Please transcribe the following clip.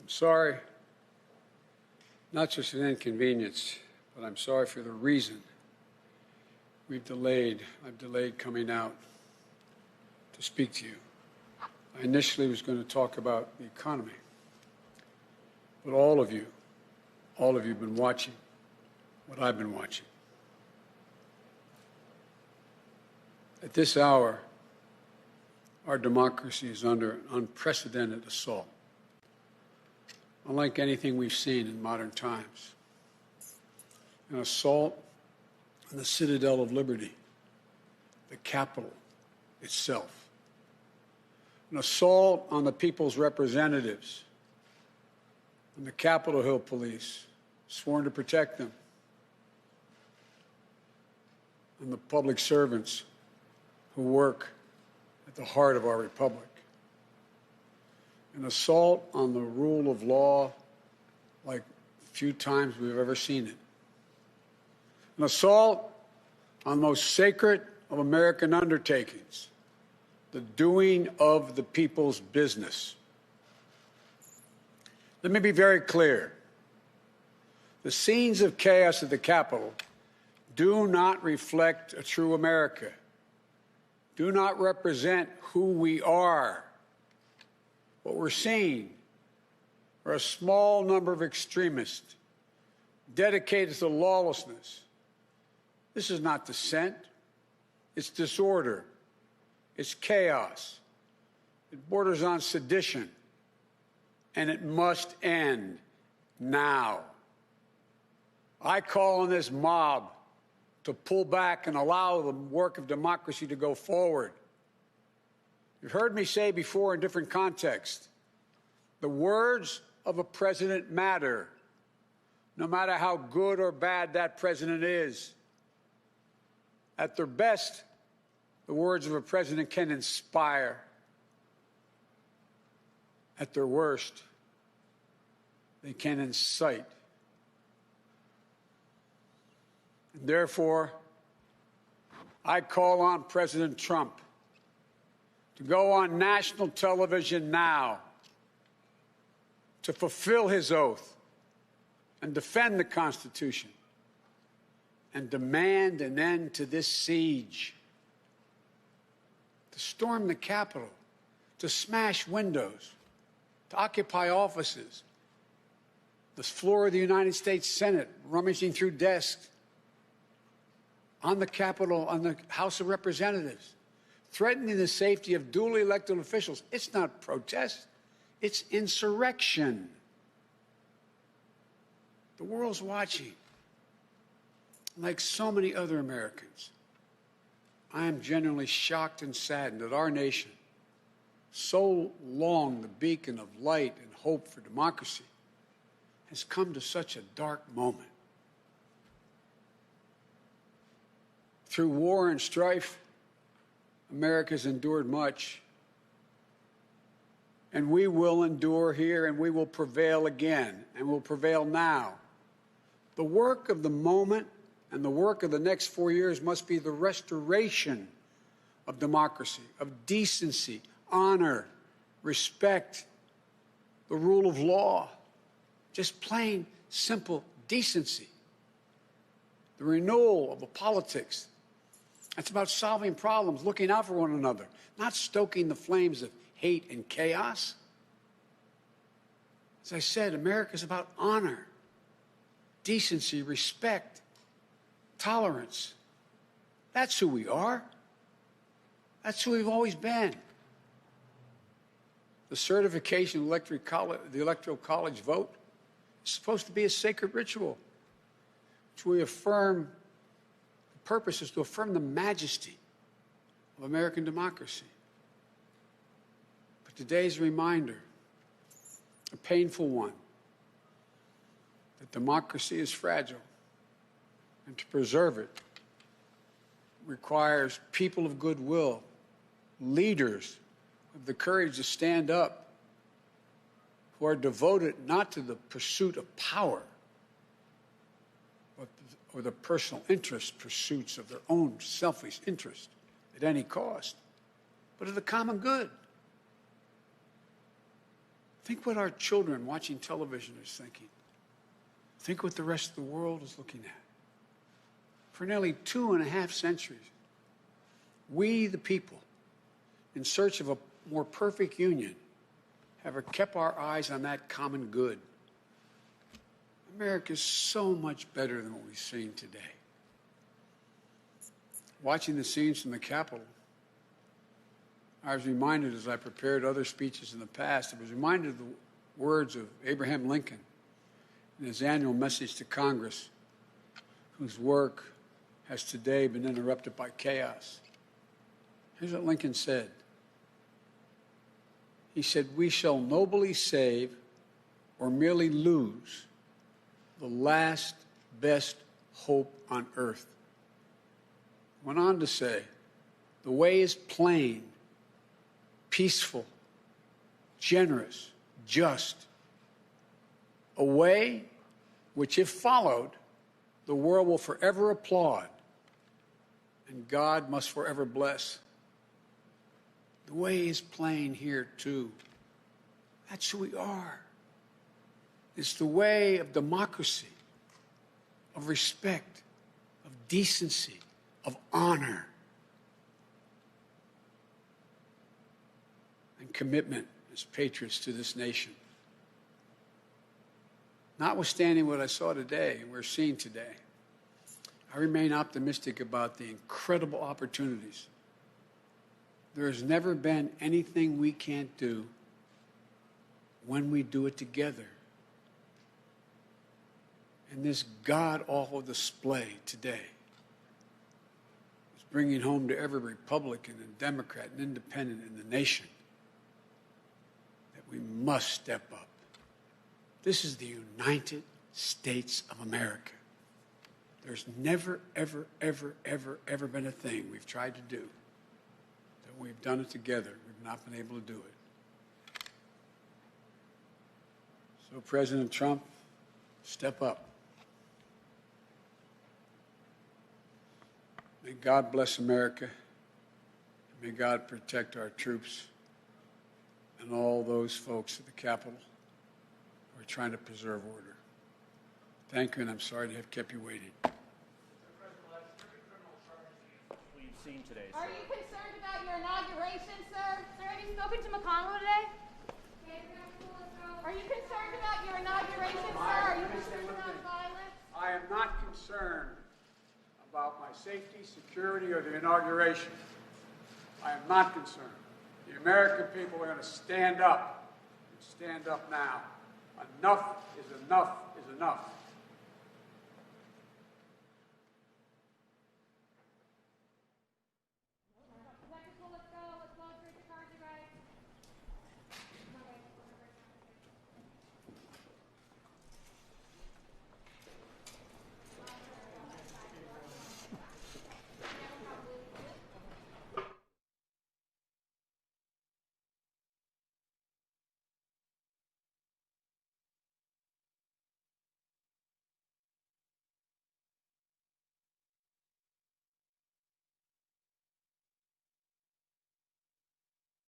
I'm sorry, not just an inconvenience, but I'm sorry for the reason I've delayed coming out to speak to you. I initially was going to talk about the economy, but all of you have been watching what I've been watching. At this hour, our democracy is under an unprecedented assault, unlike anything we've seen in modern times. An assault on the citadel of liberty, the Capitol itself. An assault on the people's representatives, and the Capitol Hill police, sworn to protect them, and the public servants who work at the heart of our republic. An assault on the rule of law like few times we've ever seen it. An assault on the most sacred of American undertakings, the doing of the people's business. Let me be very clear. The scenes of chaos at the Capitol do not reflect a true America, do not represent who we are. What we're seeing are a small number of extremists dedicated to lawlessness. This is not dissent. It's disorder. It's chaos. It borders on sedition. And it must end now. I call on this mob to pull back and allow the work of democracy to go forward. You've heard me say before in different contexts, the words of a president matter, no matter how good or bad that president is. At their best, the words of a president can inspire. At their worst, they can incite. And therefore, I call on President Trump to go on national television now to fulfill his oath and defend the Constitution and demand an end to this siege, to storm the Capitol, to smash windows, to occupy offices, the floor of the United States Senate, rummaging through desks, on the Capitol, on the House of Representatives, threatening the safety of duly elected officials. It's not protest, it's insurrection. The world's watching. Like so many other Americans, I am genuinely shocked and saddened that our nation, so long the beacon of light and hope for democracy, has come to such a dark moment. Through war and strife, America's endured much. And we will endure here, and we will prevail again, and will prevail now. The work of the moment and the work of the next 4 years must be the restoration of democracy, of decency, honor, respect, the rule of law, just plain, simple decency. The renewal of the politics. It's about solving problems, looking out for one another, not stoking the flames of hate and chaos. As I said, America is about honor, decency, respect, tolerance. That's who we are. That's who we've always been. The certification of the Electoral College vote is supposed to be a sacred ritual, which we affirm. The purpose is to affirm the majesty of American democracy. But today's reminder, a painful one, that democracy is fragile, and to preserve it requires people of goodwill, leaders of the courage to stand up, who are devoted not to the pursuit of power, or the personal interest pursuits of their own selfish interest at any cost, but of the common good. Think what our children watching television is thinking. Think what the rest of the world is looking at. For nearly 2.5 centuries, we, the people, in search of a more perfect union, have kept our eyes on that common good. America is so much better than what we've seen today. Watching the scenes from the Capitol, I was reminded, as I prepared other speeches in the past, I was reminded of the words of Abraham Lincoln in his annual message to Congress, whose work has today been interrupted by chaos. Here's what Lincoln said. He said, "We shall nobly save or merely lose the last best hope on earth." Went on to say, "The way is plain, peaceful, generous, just. A way which, if followed, the world will forever applaud and God must forever bless." The way is plain here, too. That's who we are. It's the way of democracy, of respect, of decency, of honor, and commitment as patriots to this nation. Notwithstanding what I saw today and we're seeing today, I remain optimistic about the incredible opportunities. There has never been anything we can't do when we do it together. And this god-awful display today is bringing home to every Republican and Democrat and Independent in the nation that we must step up. This is the United States of America. There's never, ever, ever, ever, ever been a thing we've tried to do that we've done it together. We've not been able to do it. So, President Trump, step up. May God bless America. May God protect our troops and all those folks at the Capitol who are trying to preserve order. Thank you, and I'm sorry to have kept you waiting. We've seen today. Are you concerned about your inauguration, sir? Sir, have you spoken to McConnell today? Are you concerned about your inauguration, sir? Are you concerned about violence? I am not concerned about my safety, security, or the inauguration. I am not concerned. The American people are going to stand up, and stand up now. Enough is enough is enough.